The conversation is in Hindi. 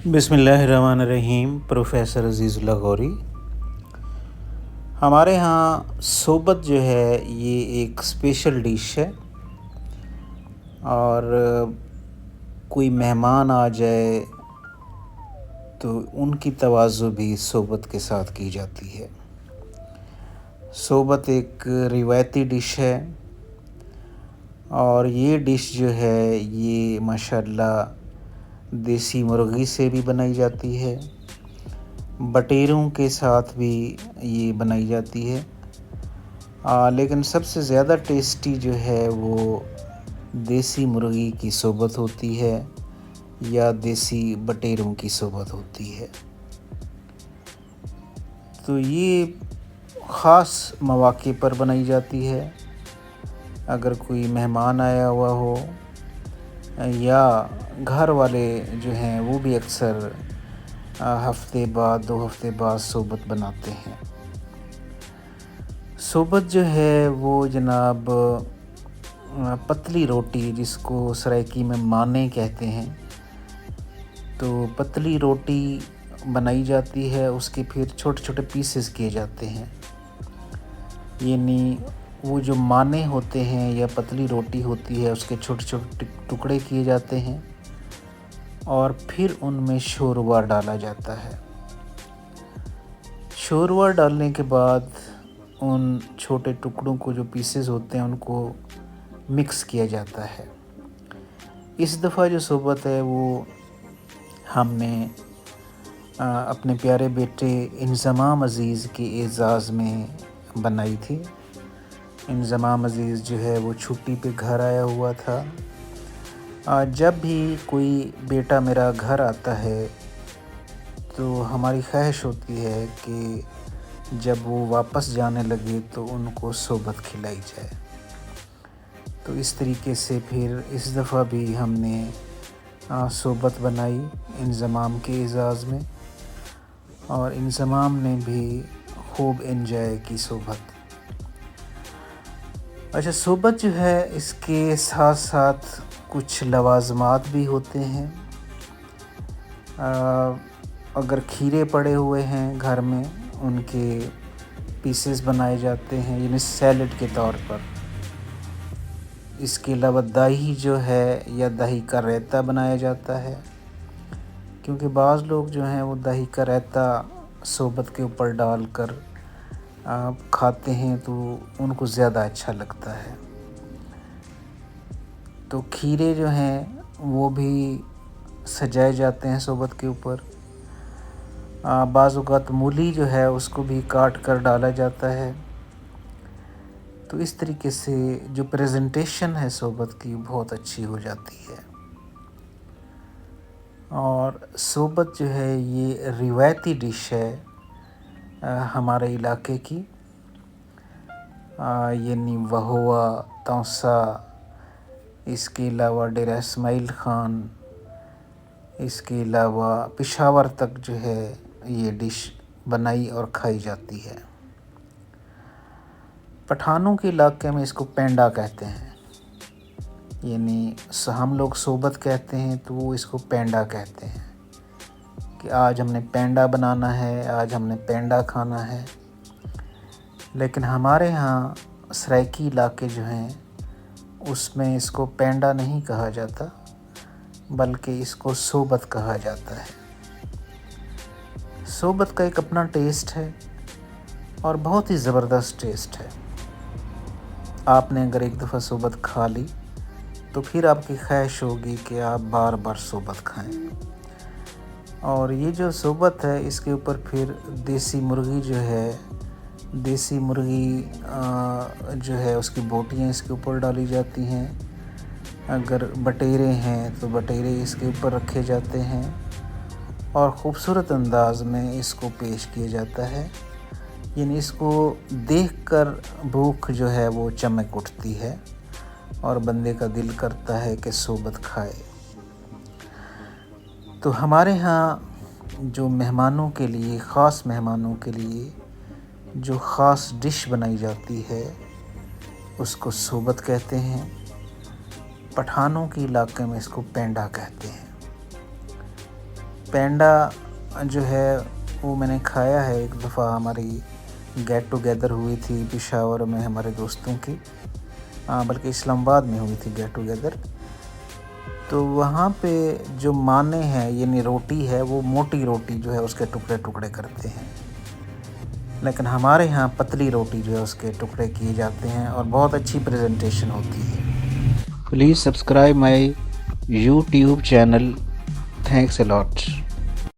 बिस्मिल्लाहिर्रहमानिर्रहीम। प्रोफेसर अज़ीज़ुल्लाह गौरी। हमारे यहाँ सोबत जो है ये एक स्पेशल डिश है और कोई मेहमान आ जाए तो उनकी तवाज़ुन भी सोबत के साथ की जाती है। सोबत एक रिवायती डिश है और ये डिश जो है ये माशाअल्लाह देसी मुर्गी से भी बनाई जाती है, बटेरों के साथ भी ये बनाई जाती है। लेकिन सबसे ज़्यादा टेस्टी जो है वो देसी मुर्गी की सोबत होती है या देसी बटेरों की सोबत होती है। तो ये ख़ास मौक़े पर बनाई जाती है। अगर कोई मेहमान आया हुआ हो या घर वाले जो हैं वो भी अक्सर हफ़्ते बाद 2 हफ़्ते बाद सोबत बनाते हैं। सोबत जो है वो जनाब पतली रोटी जिसको सराइकी में माने कहते हैं, तो पतली रोटी बनाई जाती है, उसके फिर छोटे छोटे पीसेस किए जाते हैं। यानी वो जो माने होते हैं या पतली रोटी होती है उसके छोटे छोटे टुकड़े किए जाते हैं और फिर उनमें शोरबा डाला जाता है। शोरबा डालने के बाद उन छोटे टुकड़ों को जो पीसेस होते हैं उनको मिक्स किया जाता है। इस दफ़ा जो सोबत है वो हमने अपने प्यारे बेटे इंज़माम अज़ीज़ के एज़ाज़ में बनाई थी। इंज़माम अज़ीज़ जो है वो छुट्टी पे घर आया हुआ था। जब भी कोई बेटा मेरा घर आता है तो हमारी ख्वाहिश होती है कि जब वो वापस जाने लगे तो उनको सोबत खिलाई जाए। तो इस तरीके से फिर इस दफ़ा भी हमने सोबत बनाई इंज़माम के एज़ाज़ में और इंज़माम ने भी खूब एंजॉय की सोबत। अच्छा, सोबत जो है इसके साथ साथ कुछ लवाज़मात भी होते हैं। अगर खीरे पड़े हुए हैं घर में उनके पीसेस बनाए जाते हैं यानी सैलेड के तौर पर। इसके अलावा दही जो है या दही का रायता बनाया जाता है, क्योंकि बाज़ लोग जो हैं वो दही का रायता सोबत के ऊपर डालकर खाते हैं तो उनको ज़्यादा अच्छा लगता है। तो खीरे जो हैं वो भी सजाए जाते हैं सोबत के ऊपर। बाज़ औक़ात मूली जो है उसको भी काट कर डाला जाता है। तो इस तरीके से जो प्रेजेंटेशन है सोबत की बहुत अच्छी हो जाती है। और सोबत जो है ये रिवायती डिश है हमारे इलाके की। यानी वहुआ, तौसा, इसके अलावा डेरा इस्माइल ख़ान, इसके अलावा पेशावर तक जो है ये डिश बनाई और खाई जाती है। पठानों के इलाके में इसको पेंडा कहते हैं। यानी हम लोग सोबत कहते हैं तो वो इसको पेंडा कहते हैं कि आज हमने पेंडा बनाना है, आज हमने पेंडा खाना है। लेकिन हमारे यहाँ सराइकी इलाके जो हैं उसमें इसको पेंडा नहीं कहा जाता बल्कि इसको सोबत कहा जाता है। सोबत का एक अपना टेस्ट है और बहुत ही ज़बरदस्त टेस्ट है। आपने अगर एक दफ़ा सोबत खा ली तो फिर आपकी ख्वाहिश होगी कि आप बार बार सोबत खाएं। और ये जो सोबत है इसके ऊपर फिर देसी मुर्गी जो है, देसी मुर्गी जो है उसकी बोटियाँ इसके ऊपर डाली जाती हैं। अगर बटेरे हैं तो बटेरे इसके ऊपर रखे जाते हैं और ख़ूबसूरत अंदाज में इसको पेश किया जाता है। यानी इसको देखकर भूख जो है वो चमक उठती है और बंदे का दिल करता है कि सोबत खाए। तो हमारे यहाँ जो मेहमानों के लिए, ख़ास मेहमानों के लिए जो ख़ास डिश बनाई जाती है उसको सोबत कहते हैं। पठानों के इलाके में इसको पेंडा कहते हैं। पेंडा जो है वो मैंने खाया है एक दफ़ा। हमारी गेट टुगेदर हुई थी पेशावर में हमारे दोस्तों की, बल्कि इस्लामाबाद में हुई थी गेट टुगेदर। तो वहाँ पे जो माने हैं यानी रोटी है वो मोटी रोटी जो है उसके टुकड़े टुकड़े करते हैं, लेकिन हमारे यहाँ पतली रोटी जो है उसके टुकड़े किए जाते हैं और बहुत अच्छी प्रेजेंटेशन होती है। Please subscribe my YouTube channel. Thanks a lot.